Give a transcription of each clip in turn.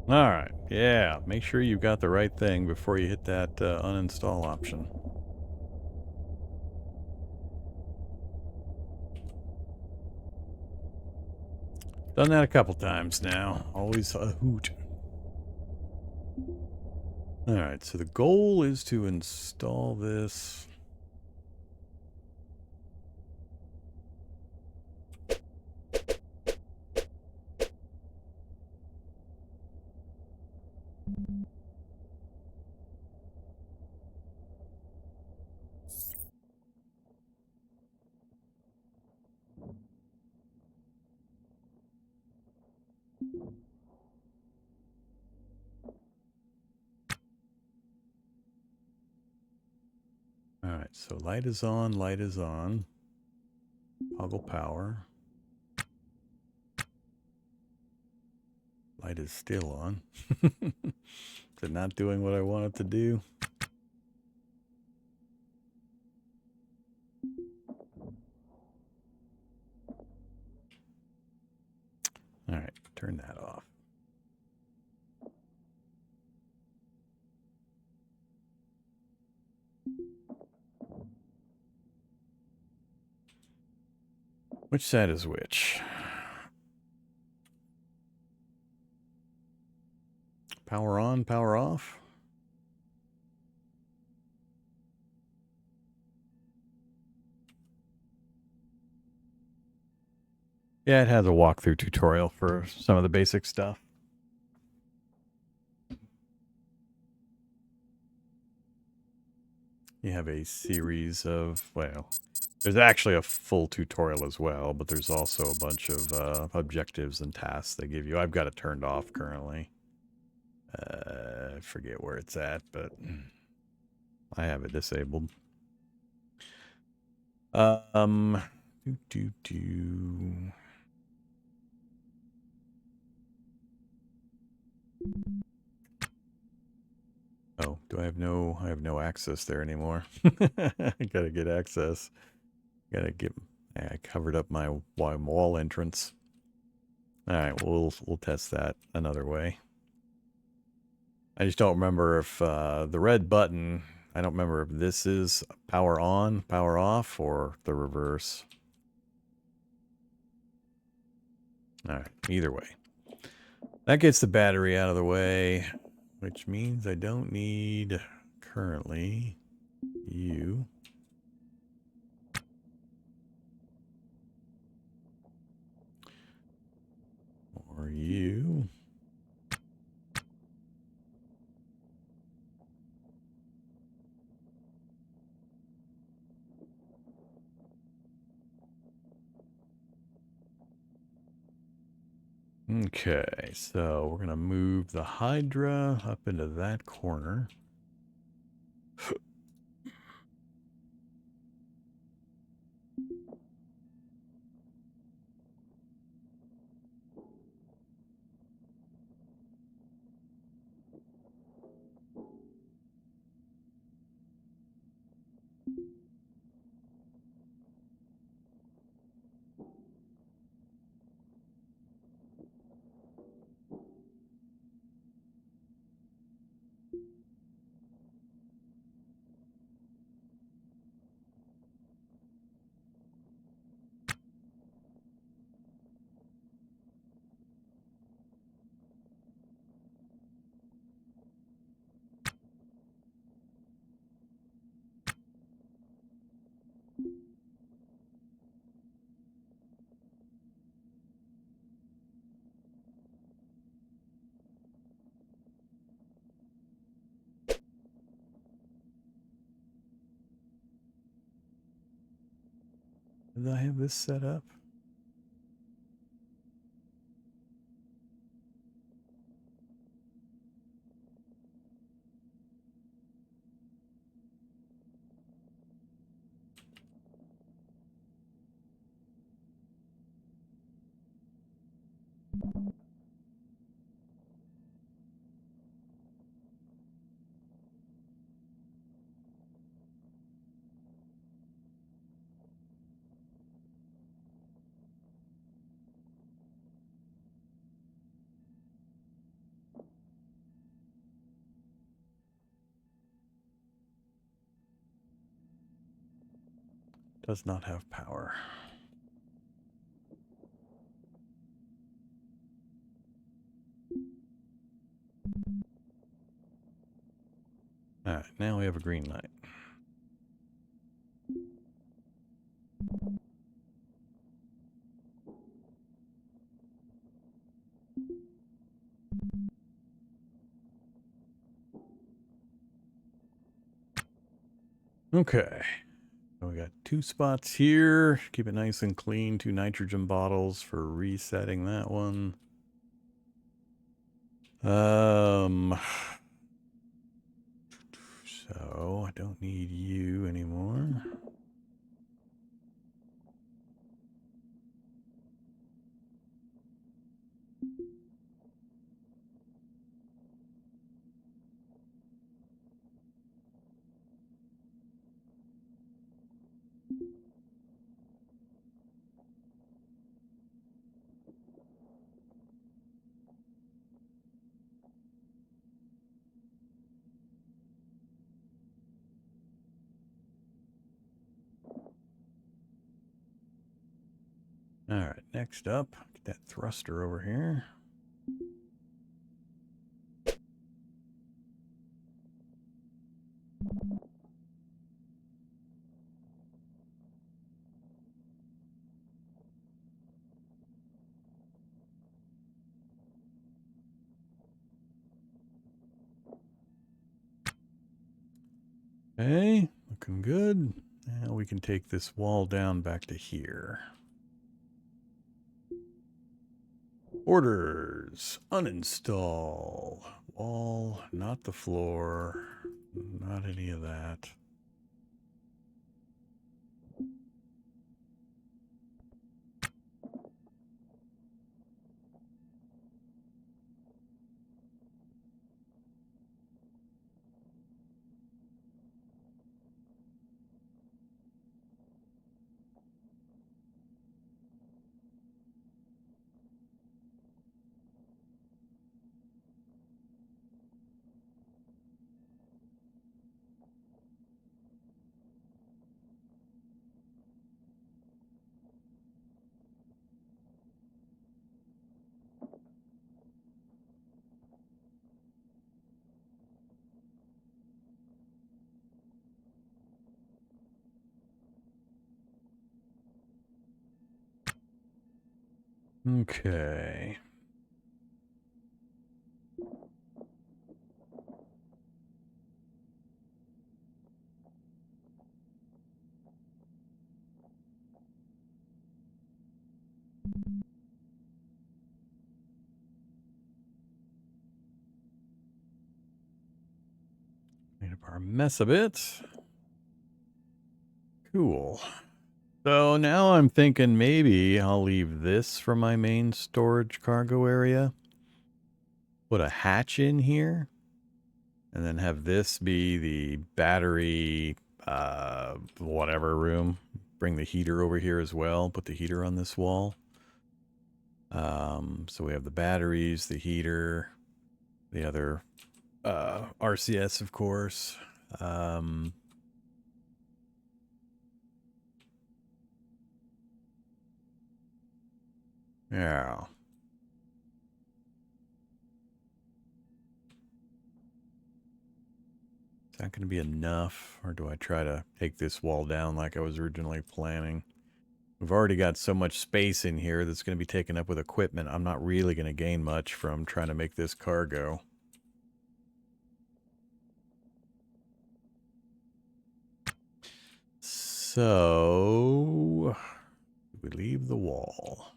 Alright, yeah, make sure you've got the right thing before you hit that uninstall option. Done that a couple times now. Always a hoot. Alright, so the goal is to install this. Alright, so light is on, light is on. Toggle power. Light is still on. Is it not doing what I want it to do? Alright, turn that off. Which side is which? Power on, power off? Yeah, it has a walkthrough tutorial for some of the basic stuff. You have a series of, well, there's actually a full tutorial as well, but there's also a bunch of objectives and tasks they give you. I've got it turned off currently. I forget where it's at, but I have it disabled. Do. Oh, do I have no access there anymore. I gotta get access. I covered up my wall entrance. All right, we'll test that another way. I just don't remember if the red button, I don't remember if this is power on, power off, or the reverse. All right, either way. That gets the battery out of the way, which means I don't need currently you. Or you. Okay, so we're going to move the Hydra up into that corner. Did I have this set up? Does not have power. Alright, now we have a green light. Okay. So we got 2 spots here. Keep it nice and clean. 2 nitrogen bottles for resetting that one. So I don't need you anymore. All right, next up, get that thruster over here. Okay, looking good. Now we can take this wall down back to here. Orders. Uninstall. Wall, not the floor. Not any of that. Okay. Clean up our mess a bit. Cool. So now I'm thinking maybe I'll leave this for my main storage cargo area. Put a hatch in here. And then have this be the battery, whatever room. Bring the heater over here as well. Put the heater on this wall. So we have the batteries, the heater, the other RCS, of course. Yeah. Is that going to be enough? Or do I try to take this wall down like I was originally planning? We've already got so much space in here that's going to be taken up with equipment. I'm not really going to gain much from trying to make this cargo. So we leave the wall.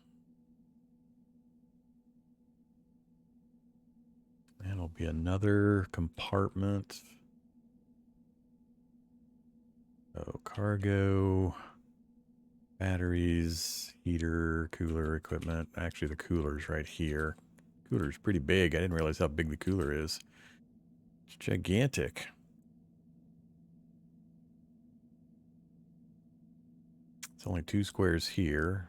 That'll be another compartment. So cargo, batteries, heater, cooler equipment. Actually, the cooler's right here. Cooler's pretty big. I didn't realize how big the cooler is. It's gigantic. It's only 2 squares here,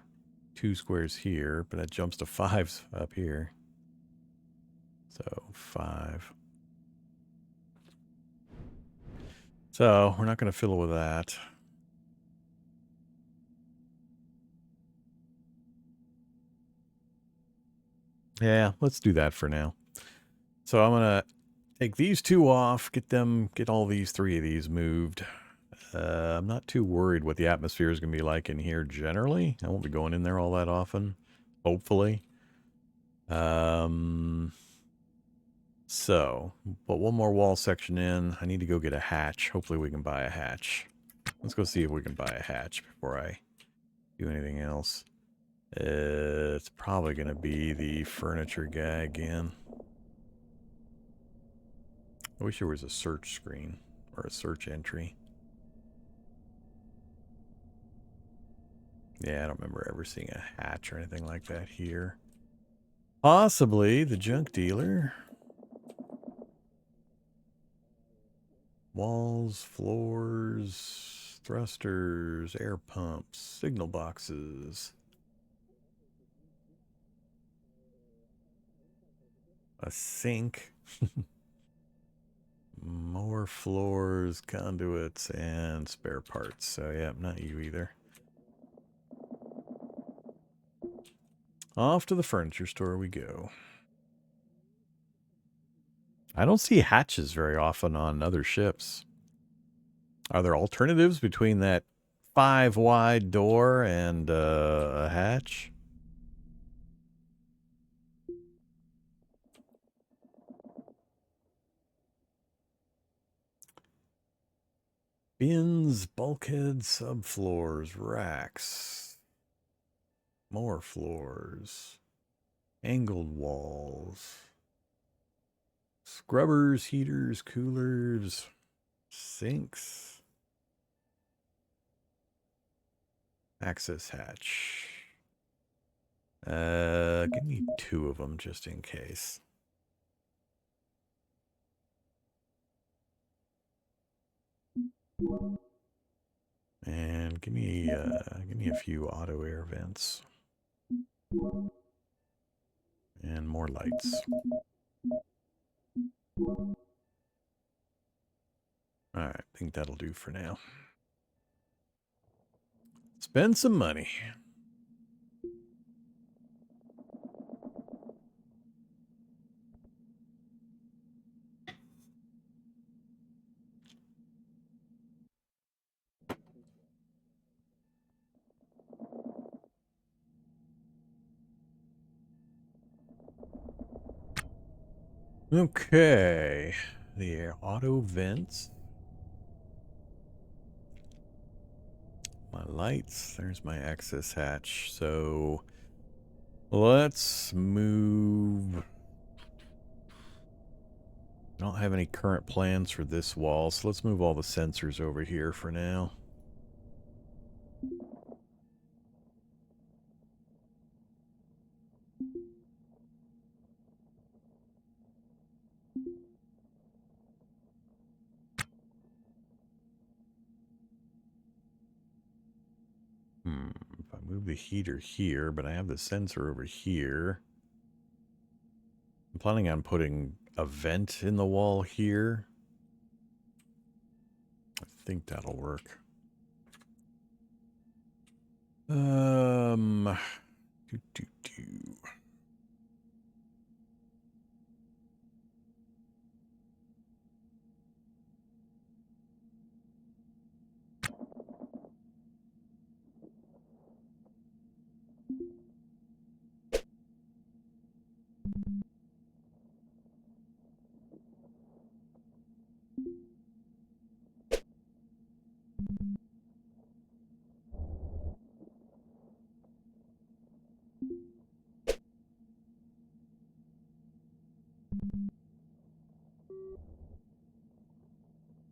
2 squares here, but that jumps to 5 up here. So 5. So we're not going to fiddle with that. Yeah, let's do that for now. So I'm gonna take these two off, get all these three of these moved. I'm not too worried what the atmosphere is gonna be like in here generally. I won't be going in there all that often, hopefully. So, but one more wall section in. I need to go get a hatch. Hopefully we can buy a hatch. Let's go see if we can buy a hatch before I do anything else. It's probably going to be the furniture guy again. I wish there was a search screen or a search entry. Yeah, I don't remember ever seeing a hatch or anything like that here. Possibly the junk dealer. Walls, floors, thrusters, air pumps, signal boxes. A sink. More floors, conduits, and spare parts. So yeah, not you either. Off to the furniture store we go. I don't see hatches very often on other ships. Are there alternatives between that 5-wide door and a hatch? Bins, bulkheads, subfloors, racks. More floors. Angled walls. Scrubbers, heaters, coolers, sinks. Access hatch. Give me 2 of them just in case. And give me a few auto air vents. And more lights. Alright, I think that'll do for now. Spend some money. Okay. The auto vents. My lights. There's my access hatch. So let's move. I don't have any current plans for this wall, so let's move all the sensors over here for now. If I move the heater here, but I have the sensor over here. I'm planning on putting a vent in the wall here. I think that'll work. Do.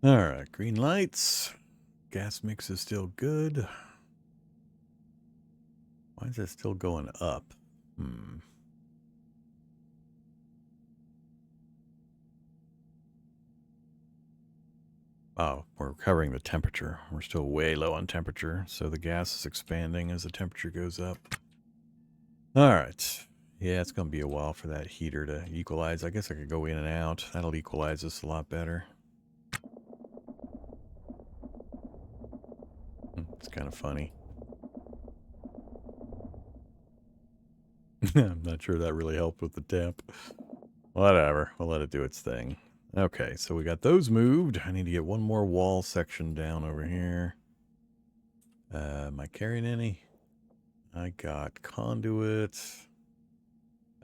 All right, green lights. Gas mix is still good. Why is it still going up? Oh, we're covering the temperature. We're still way low on temperature, so the gas is expanding as the temperature goes up. All right. Yeah, it's going to be a while for that heater to equalize. I guess I could go in and out. That'll equalize this a lot better. It's kind of funny. I'm not sure that really helped with the temp. Whatever. We'll let it do its thing. Okay, so we got those moved. I need to get one more wall section down over here. Am I carrying any? I got conduit.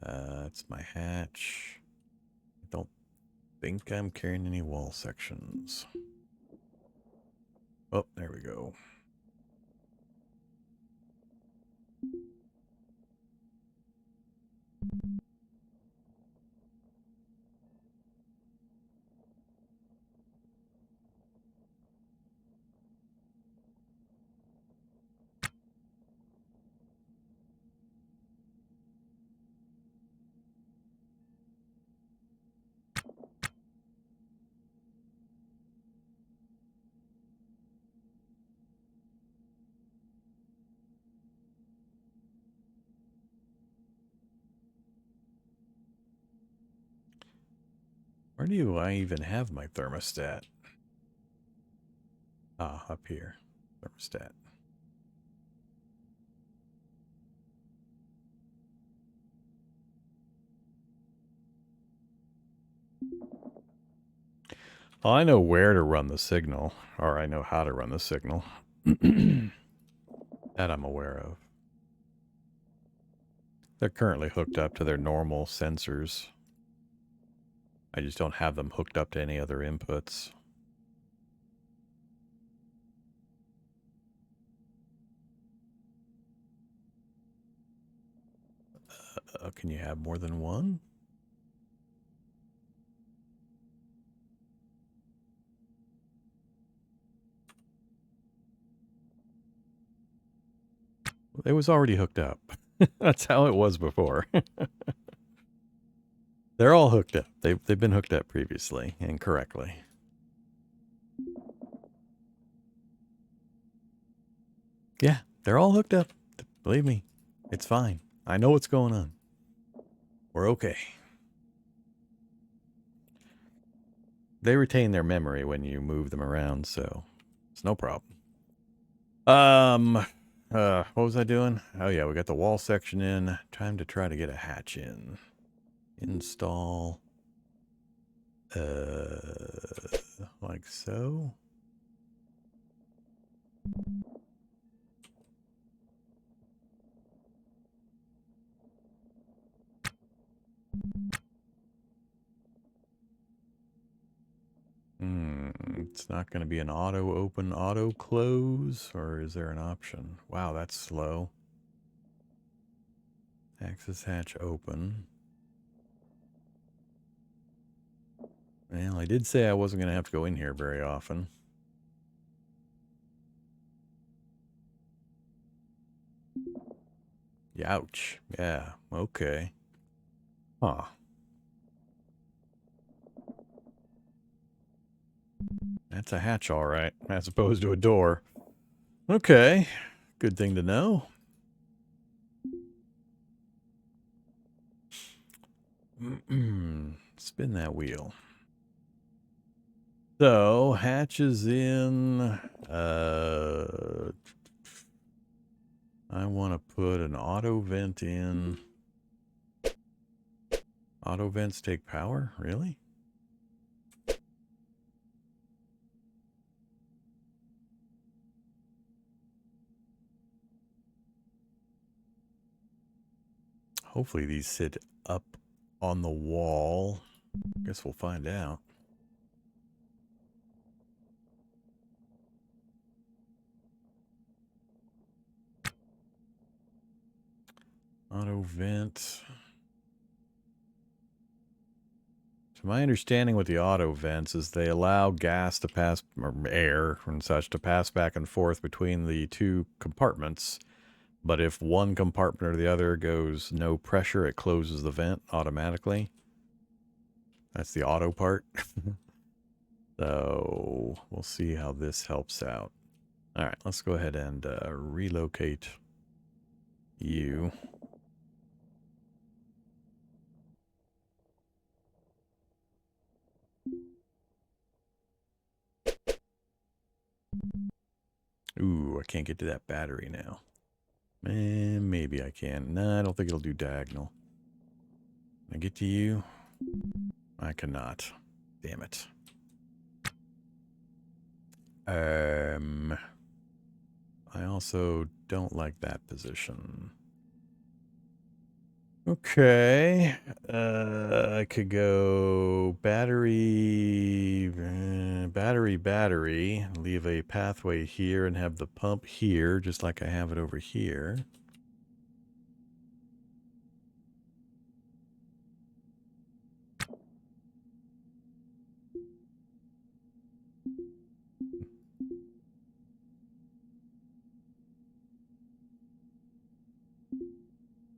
It's my hatch. I don't think I'm carrying any wall sections. Oh, there we go. Where do I even have my thermostat? Ah, up here. Thermostat. Well, I know where to run the signal, or I know how to run the signal. That I'm aware of. They're currently hooked up to their normal sensors. I just don't have them hooked up to any other inputs. Can you have more than one? It was already hooked up. That's how it was before. They're all hooked up. They've been hooked up previously and correctly. Yeah, they're all hooked up. Believe me, it's fine. I know what's going on. We're okay. They retain their memory when you move them around, so it's no problem. What was I doing? Oh yeah, we got the wall section in. Time to try to get a hatch in. Install. Like so. It's not going to be an auto open, auto close, or is there an option? Wow, that's slow. Access hatch open. Well, I did say I wasn't going to have to go in here very often. Ouch. Yeah, okay. Huh. That's a hatch, all right, as opposed to a door. Okay, good thing to know. Spin that wheel. So, hatch is in. I want to put an auto vent in. Auto vents take power? Really? Hopefully these sit up on the wall. Guess we'll find out. Auto vent. So my understanding with the auto vents is they allow gas to pass, or air and such, to pass back and forth between the two compartments. But if one compartment or the other goes no pressure, it closes the vent automatically. That's the auto part. So we'll see how this helps out. All right, let's go ahead and relocate you. Ooh, I can't get to that battery now. Maybe I can. No, I don't think it'll do diagonal. Can I get to you? I cannot. Damn it. I also don't like that position. Okay. I could go battery, battery, leave a pathway here and have the pump here, just like I have it over here.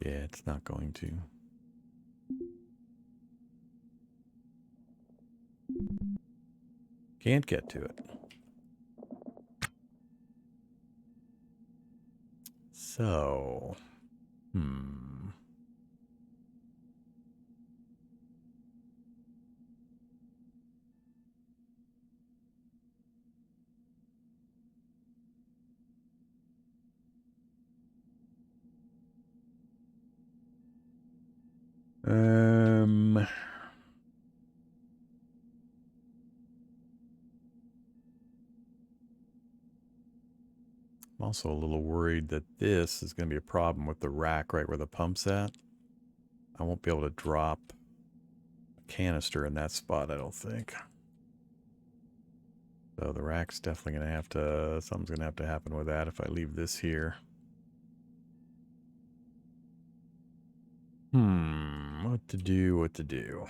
Yeah, it's not going to. Can't get to it. So, I'm also a little worried that this is going to be a problem with the rack right where the pump's at. I won't be able to drop a canister in that spot, I don't think. So the rack's definitely going to have to, something's going to have to happen with that if I leave this here. What to do, what to do.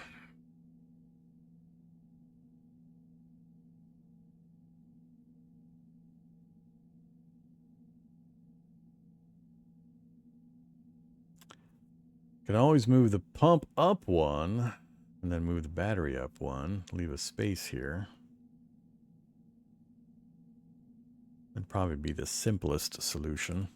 Can always move the pump up one and then move the battery up one, leave a space here. That'd probably be the simplest solution.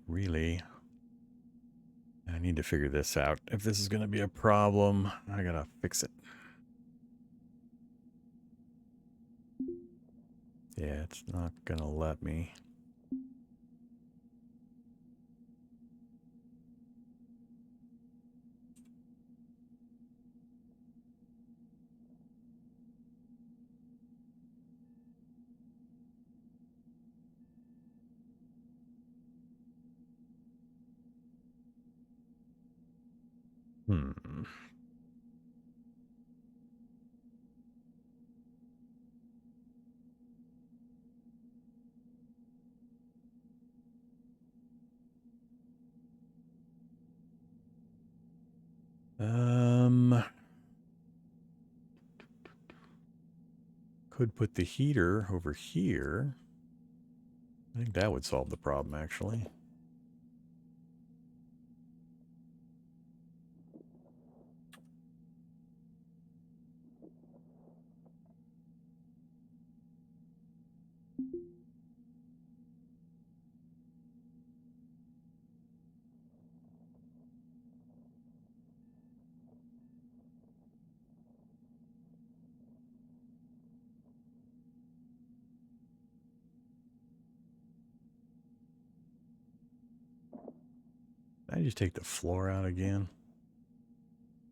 Really, I need to figure this out. If this is going to be a problem, I gotta fix it. Yeah, it's not gonna let me. Could put the heater over here. I think that would solve the problem, actually. Did I just take the floor out again?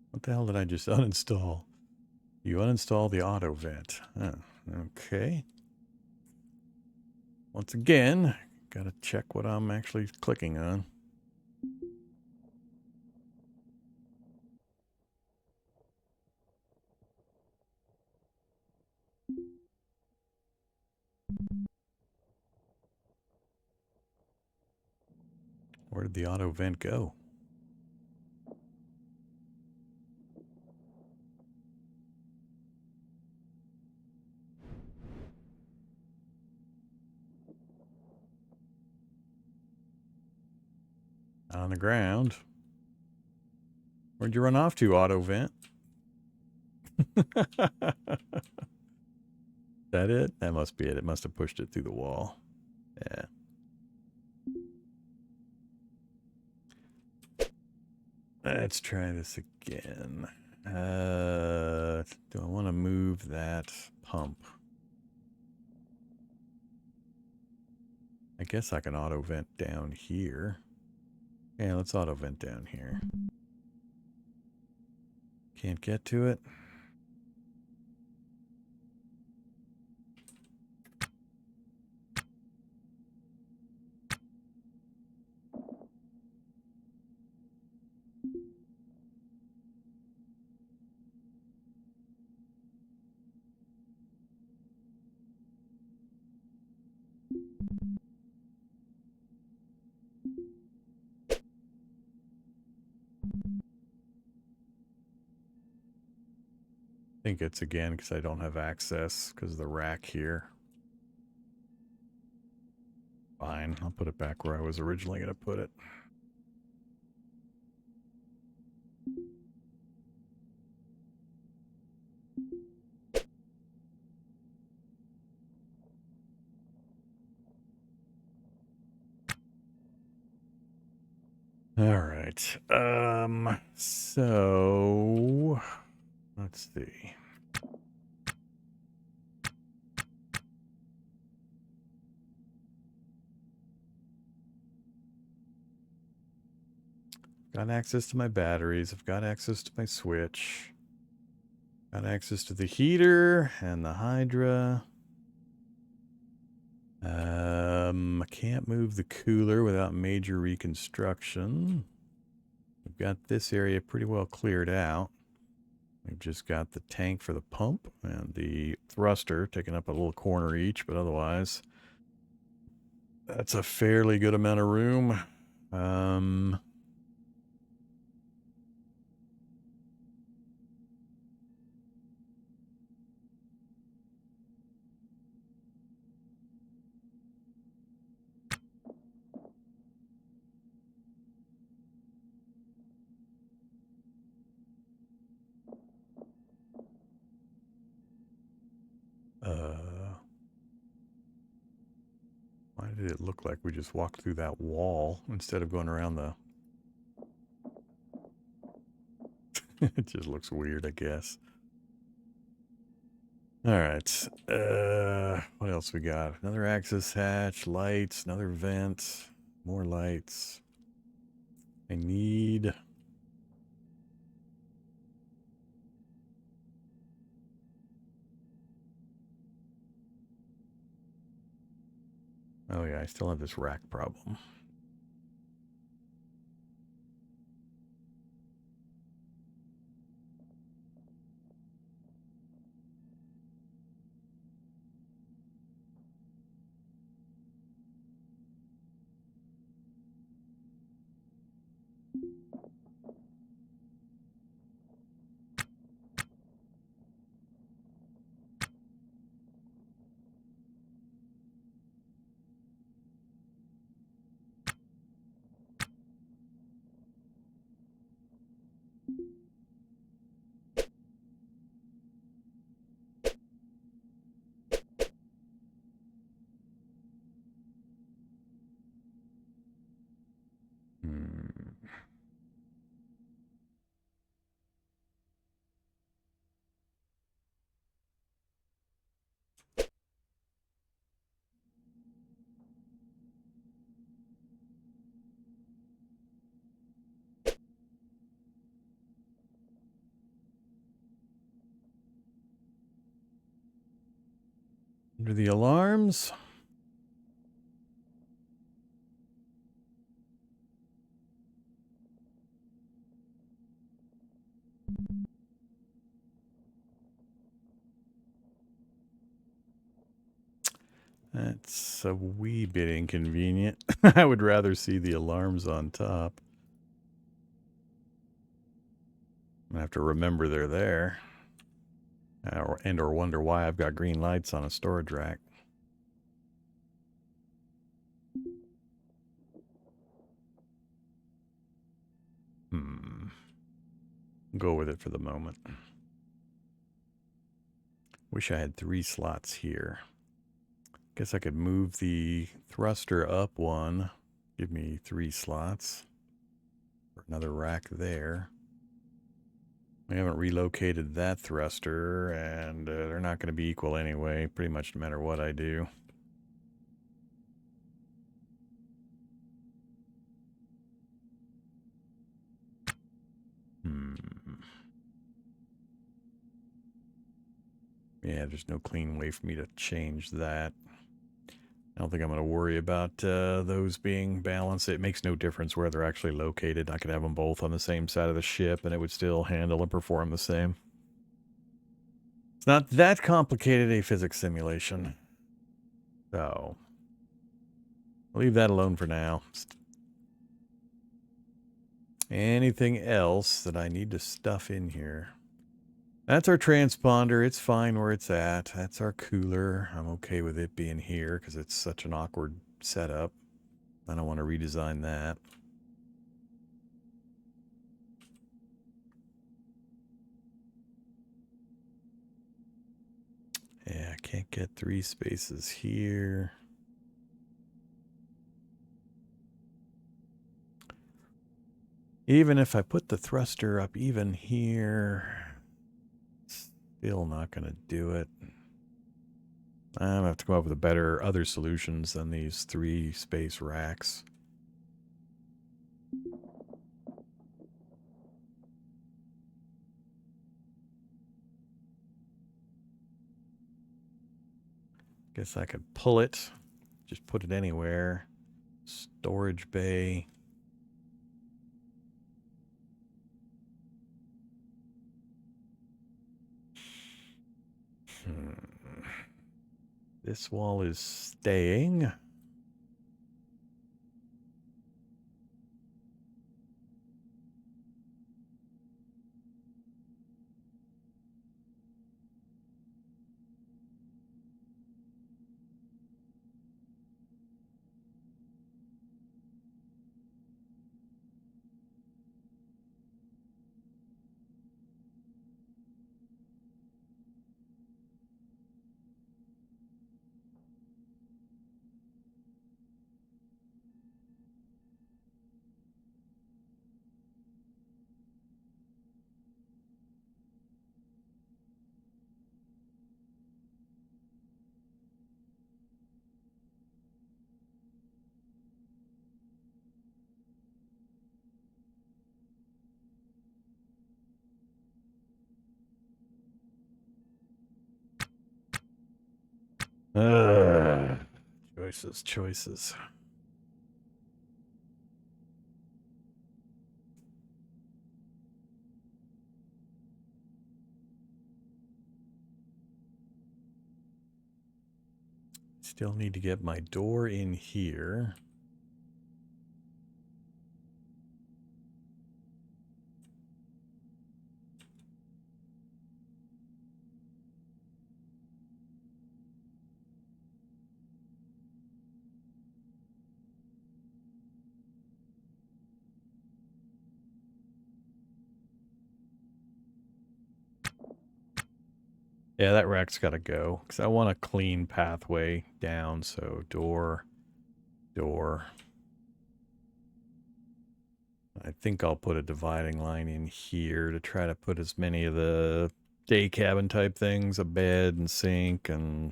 What the hell did I just uninstall? You uninstall the auto vent. Oh, okay. Once again, gotta check what I'm actually clicking on. Where did the auto vent go? On the ground. Where'd you run off to, auto vent? That it? That must be it. It must have pushed it through the wall. Yeah. Let's try this again. Do I want to move that pump? I guess I can auto vent down here. Yeah, let's auto vent down here. Can't get to it. I think it's again because I don't have access because of the rack here. Fine, I'll put it back where I was originally going to put it. All right. So let's see. Got access to my batteries. I've got access to my switch. Got access to the heater and the Hydra. I can't move the cooler without major reconstruction. We've got this area pretty well cleared out. We've just got the tank for the pump and the thruster taking up a little corner each, but otherwise, that's a fairly good amount of room. Why did it look like we just walked through that wall instead of going around the... It just looks weird, I guess. All right. What else we got? Another access hatch, lights, another vent, more lights. I need... Oh yeah, I still have this rack problem. Under the alarms. That's a wee bit inconvenient. I would rather see the alarms on top. I have to remember they're there. Or wonder why I've got green lights on a storage rack. Go with it for the moment. Wish I had 3 slots here. Guess I could move the thruster up one. Give me 3 slots. Another rack there. We haven't relocated that thruster, and they're not going to be equal anyway, pretty much no matter what I do. Yeah, there's no clean way for me to change that. I don't think I'm going to worry about those being balanced. It makes no difference where they're actually located. I could have them both on the same side of the ship, and it would still handle and perform the same. It's not that complicated a physics simulation. So, I'll leave that alone for now. Anything else that I need to stuff in here? That's our transponder. It's fine where it's at. That's our cooler. I'm okay with it being here because it's such an awkward setup. I don't want to redesign that. Yeah, I can't get 3 spaces here. Even if I put the thruster up even here, still not going to do it. I'm going to have to come up with other solutions than these 3 space racks. Guess I could pull it, just put it anywhere. Storage bay. This wall is staying. Choices. Still need to get my door in here. Yeah, that rack's got to go because I want a clean pathway down. So door. I think I'll put a dividing line in here to try to put as many of the day cabin type things, a bed and sink and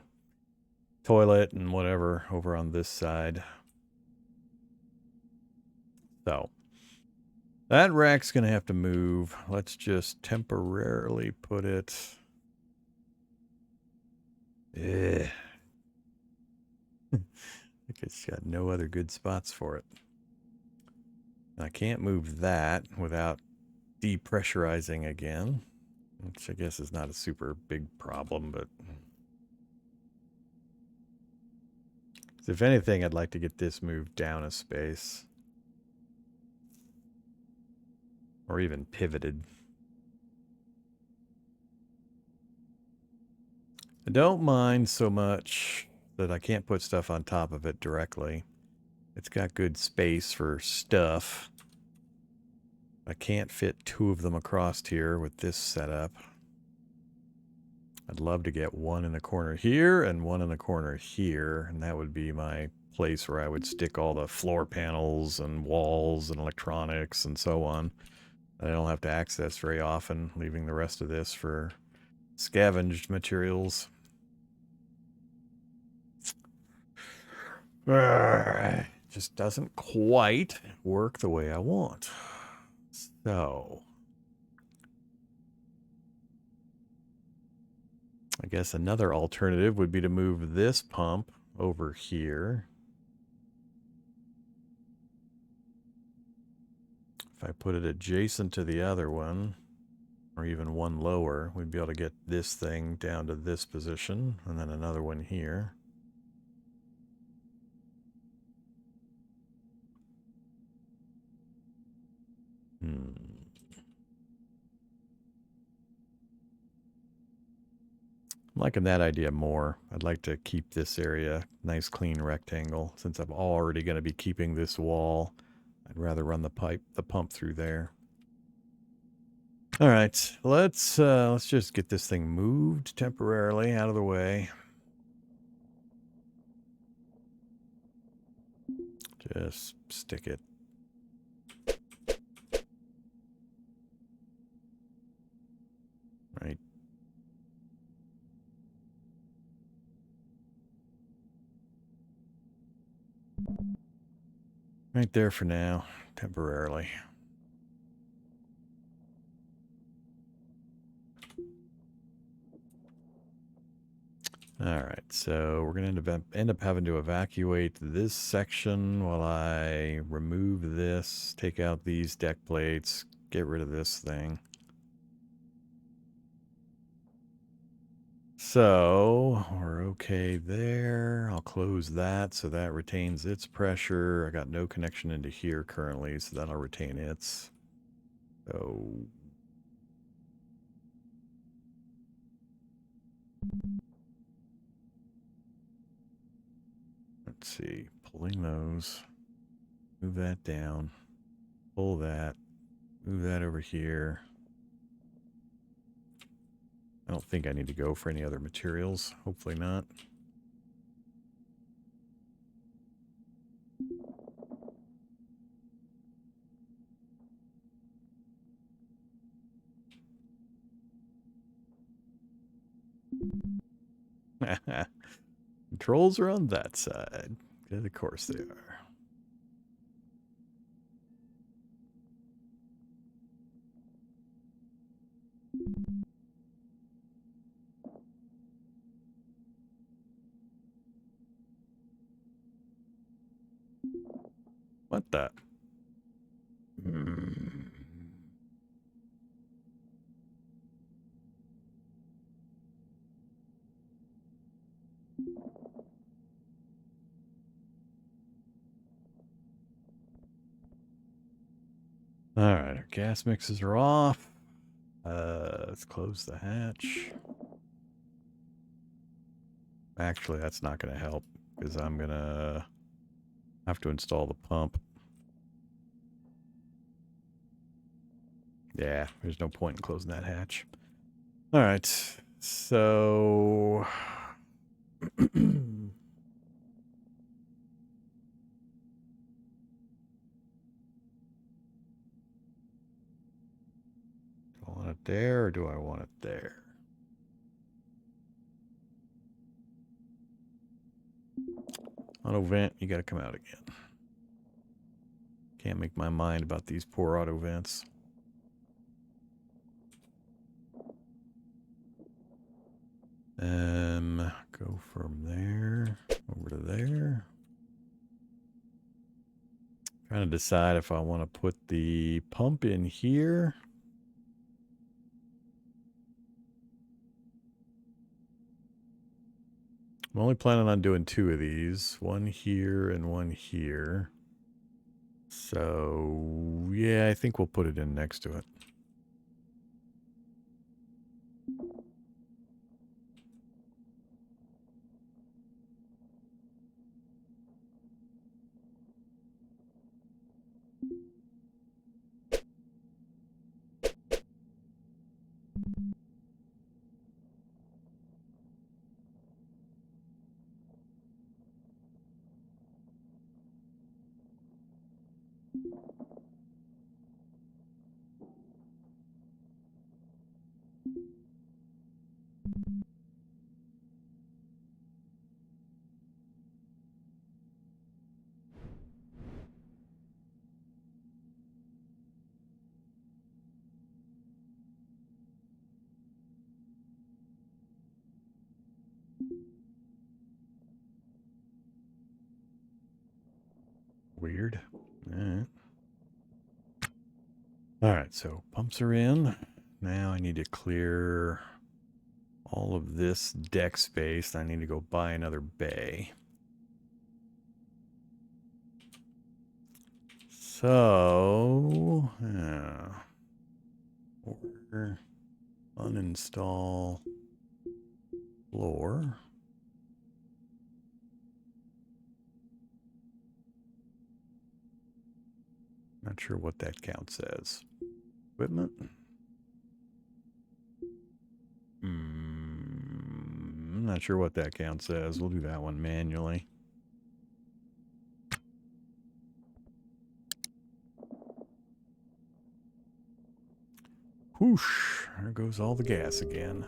toilet and whatever over on this side. So that rack's going to have to move. Let's just temporarily put it. I think it's got no other good spots for it. I can't move that without depressurizing again, which I guess is not a super big problem, but if anything, I'd like to get this moved down a space or even pivoted. I don't mind so much that I can't put stuff on top of it directly. It's got good space for stuff. I can't fit 2 of them across here with this setup. I'd love to get one in the corner here and one in the corner here, and that would be my place where I would stick all the floor panels and walls and electronics and so on. I don't have to access very often, leaving the rest of this for scavenged materials. Just doesn't quite work the way I want. So, I guess another alternative would be to move this pump over here. If I put it adjacent to the other one, or even one lower, we'd be able to get this thing down to this position, and then another one here. I'm liking that idea more. I'd like to keep this area nice, clean rectangle. Since I'm already going to be keeping this wall, I'd rather run the pump through there. All right, let's just get this thing moved temporarily out of the way. Just stick it. Right. Right there for now, temporarily. All right, so we're going to end up having to evacuate this section while I remove this, take out these deck plates, get rid of this thing. So we're okay there. I'll close that so that retains its pressure. I got no connection into here currently, so that'll retain its. So let's see, pulling those, move that down, pull that, move that over here. I don't think I need to go for any other materials. Hopefully not. Controls are on that side. Good, of course they are. What the? All right, our gas mixes are off. Let's close the hatch. Actually, that's not going to help because I'm going to have to install the pump. Yeah, there's no point in closing that hatch. All right, so do I want it there or do I want it there? Auto vent, you got to come out again. Can't make my mind about these poor auto vents. Go from there over to there. Trying to decide if I want to put the pump in here. I'm only planning on doing 2 of these, one here and one here. So, yeah, I think we'll put it in next to it. Weird. All right, so pumps are in. Now I need to clear all of this deck space. I need to go buy another bay. So, order, uninstall floor. Not sure what that counts as. Equipment. I'm not sure what that counts as. We'll do that one manually. Whoosh, there goes all the gas again.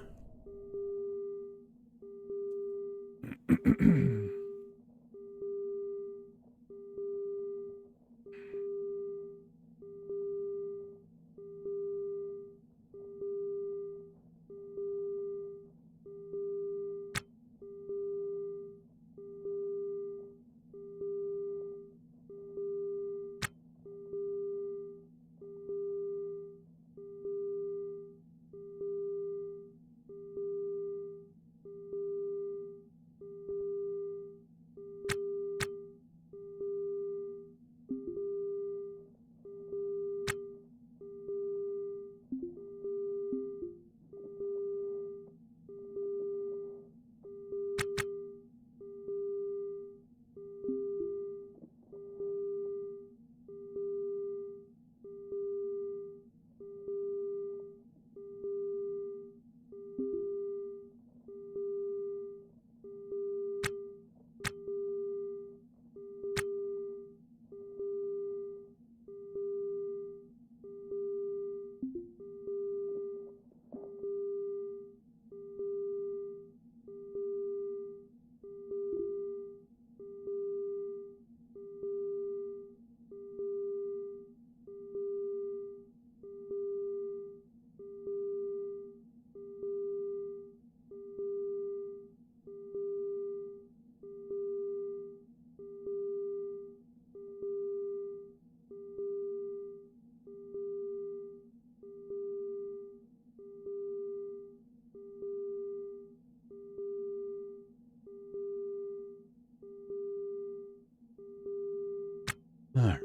All right.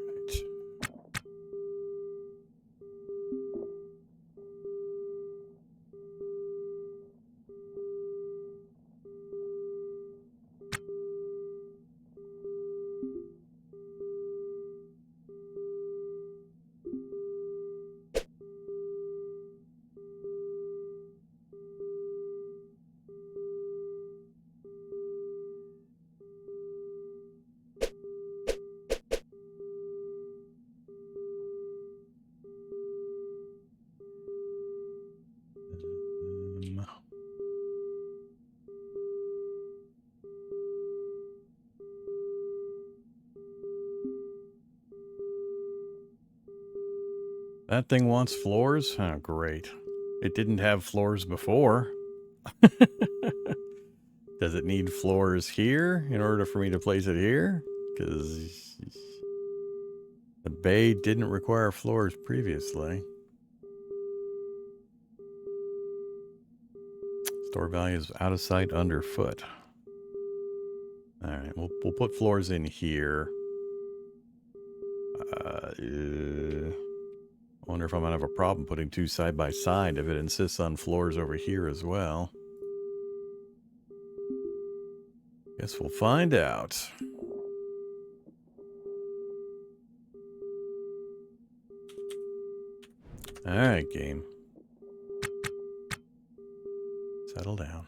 That thing wants floors? Oh, great. It didn't have floors before. Does it need floors here in order for me to place it here? Because the bay didn't require floors previously. Store value is out of sight, underfoot. All right, we'll put floors in here. I wonder if I'm gonna have a problem putting two side by side if it insists on floors over here as well. Guess we'll find out. All right, game. Settle down.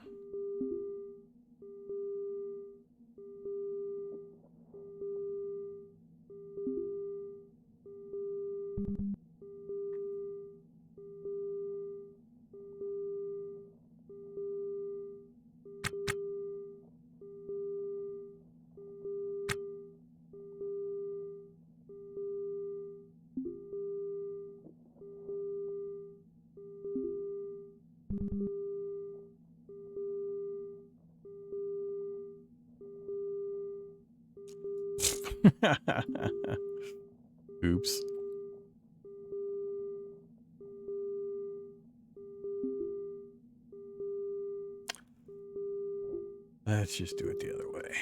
Oops. Let's just do it the other way.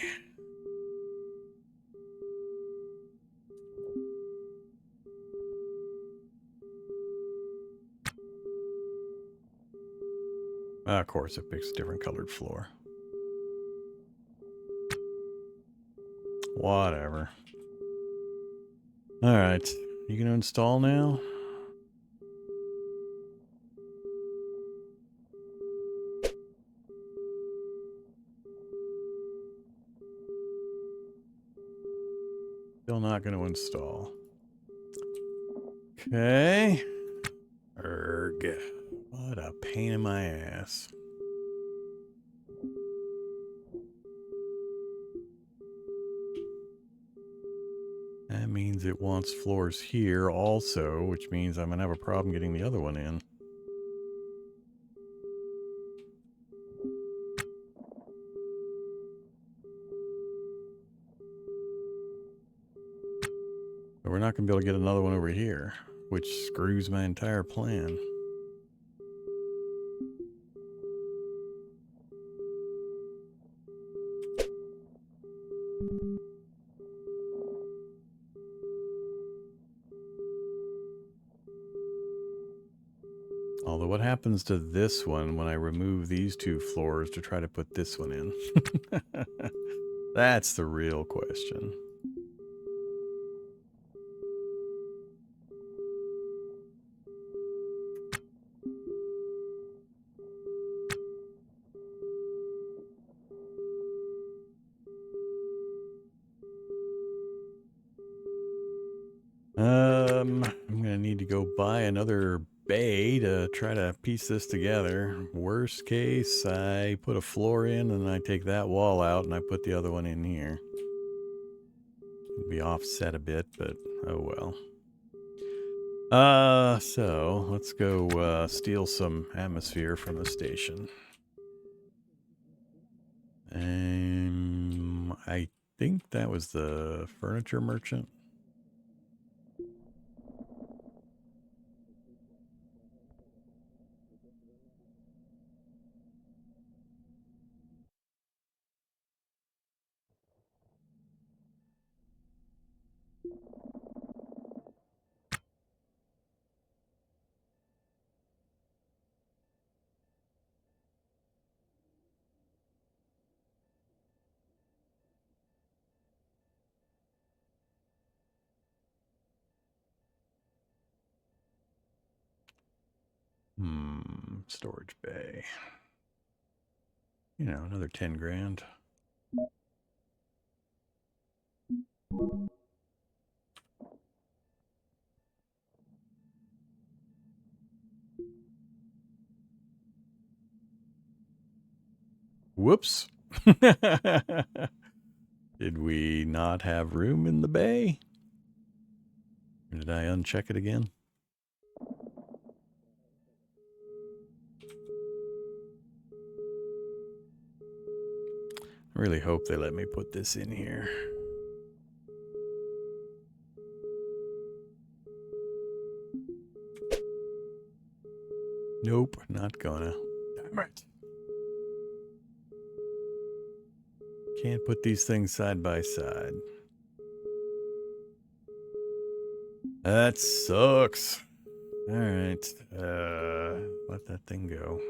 Of course, it picks a different colored floor. Whatever. Alright. You gonna install now? Still not gonna install. Okay. Erg. What a pain in my ass. That means it wants floors here also, which means I'm going to have a problem getting the other one in. But we're not going to be able to get another one over here, which screws my entire plan. Although what happens to this one when I remove these two floors to try to put this one in? That's the real question. I'm gonna need to go buy another bay to try to piece this together. Worst case, I put a floor in and I take that wall out and I put the other one in here. It'll be offset a bit, but oh well. So let's go steal some atmosphere from the station. I think that was the furniture merchant. Storage bay. You know, another 10 grand. Whoops. Did we not have room in the bay? Or did I uncheck it again? I really hope they let me put this in here. Nope, not gonna. Damn it. Can't put these things side by side. That sucks. Alright. Let that thing go.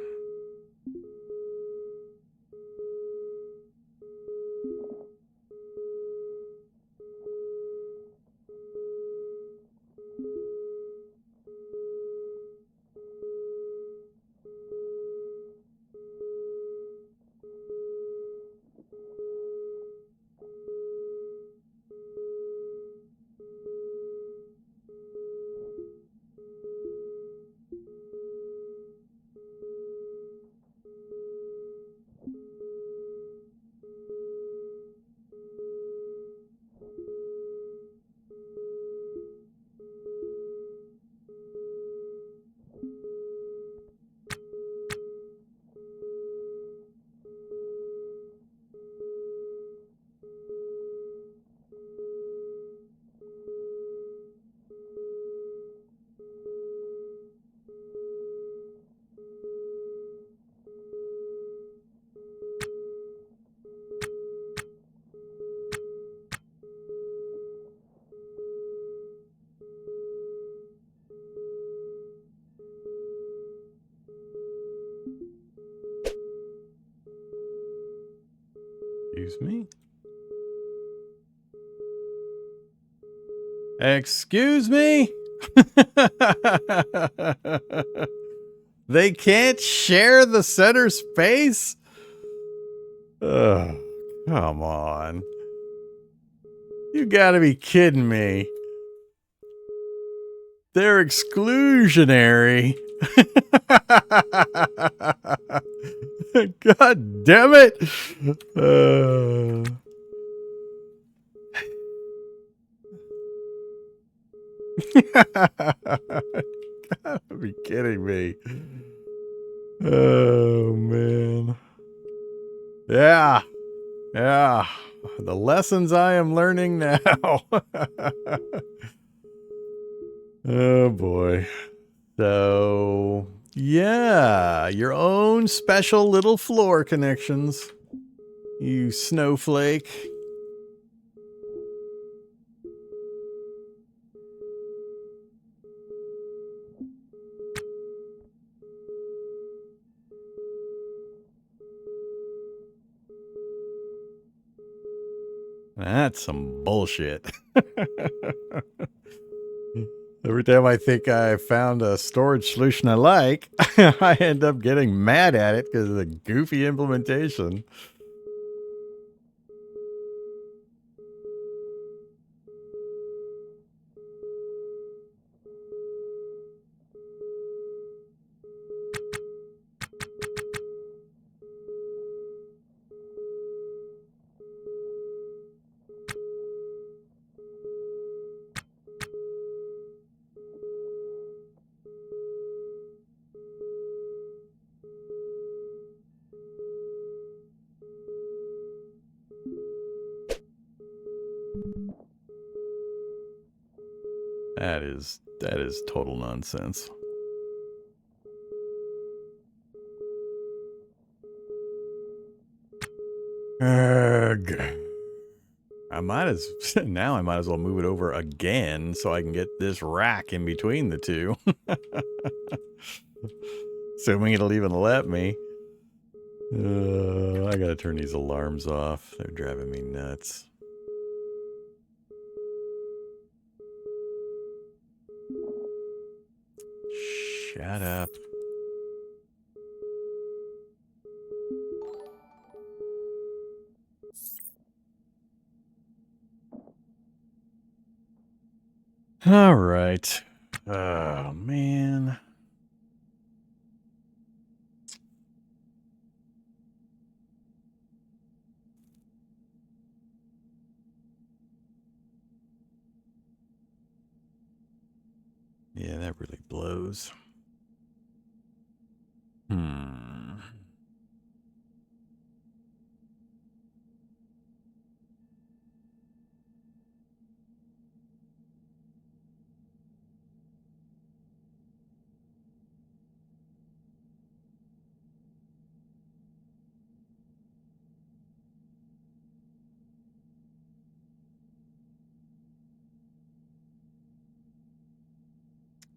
Excuse me? Excuse me? They can't share the center space? Ugh, come on. You gotta be kidding me. They're exclusionary. God damn it. Gotta be kidding me. Oh, man. Yeah. Yeah. The lessons I am learning now. Oh, boy. So, yeah. Your own special little floor connections. You snowflake. That's some bullshit. Every time I think I found a storage solution I like, I end up getting mad at it because of the goofy implementation. That is total nonsense. Ugh. I might as well move it over again so I can get this rack in between the two. Assuming it'll even let me. I gotta turn these alarms off. They're driving me nuts. Shut up. All right. Oh, man. Yeah, that really blows.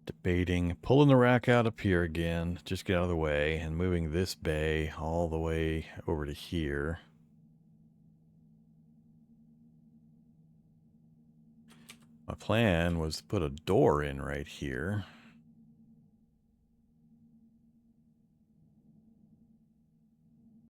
Debating pulling the rack out up here again, just get out of the way, and moving this bay all the way over to here. My plan was to put a door in right here.